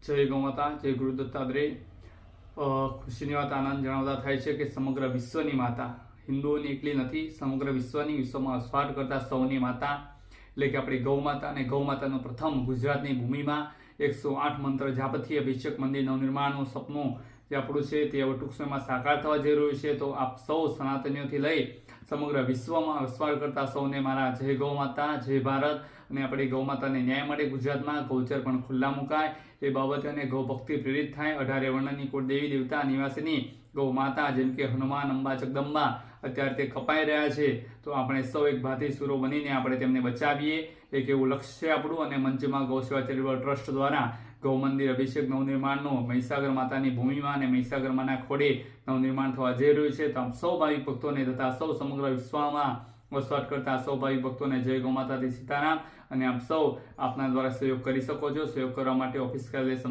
જય ગૌમાતા, જય ગુરુ દત્તાત્રેય। ખુશીની વાત આનંદ જણાવતા થાય છે કે સમગ્ર વિશ્વની માતા, હિન્દુઓની એકલી નથી, સમગ્ર વિશ્વની, વિશ્વમાં વસવાટ કરતા સૌની માતા એટલે કે આપણી ગૌ માતા। અને ગૌ માતાનું પ્રથમ ગુજરાતની ભૂમિમાં 108 મંત્ર જાપથી અભિષેક મંદિર નવનિર્માણનું સપનું જે આપણું છે તે હવે ટૂંક સમયમાં સાકાર થવા જઈ રહ્યું છે। તો આપ સૌ સનાતનીઓથી લઈ સમગ્ર વિશ્વમાં વસવાટ કરતા સૌને મારા જય ગૌ માતા, જય ભારત। અને આપણી ગૌ માતાને ન્યાય મળે, ગુજરાતમાં ગૌચર પણ ખુલ્લા મુકાય એ બાબતે અને ગૌ ભક્તિ પ્રેરિત થાય। 18 વર્ણની કોઈ દેવી દેવતા નિવાસીની ગૌ માતા જેમ કે હનુમાન, અંબા, જગદંબા અત્યારે તે કપાઈ રહ્યા છે, તો આપણે સૌ એક ભાતી સુરો બનીને આપણે તેમને બચાવીએ, એક એવું લક્ષ્ય છે આપણું। અને મંચમાં ગૌ સેવા ચેરિટેબલ ટ્રસ્ટ દ્વારા ગૌ મંદિર અભિષેક નવનિર્માણનું મહીસાગર માતાની ભૂમિમાં અને મહીસાગર માના ખોડે નવનિર્માણ થવા જઈ રહ્યું છે। તો આપ સૌ ભાવિક ભક્તોને તથા સૌ સમગ્ર વિશ્વમાં વસવાટ કરતા સૌ ભાવિક ભક્તોને જય ગૌ માતાથી સીતારામ। અને આપ સૌ આપના દ્વારા સહયોગ કરી શકો છો। સહયોગ કરવા માટે ઓફિસ કાર્યાલય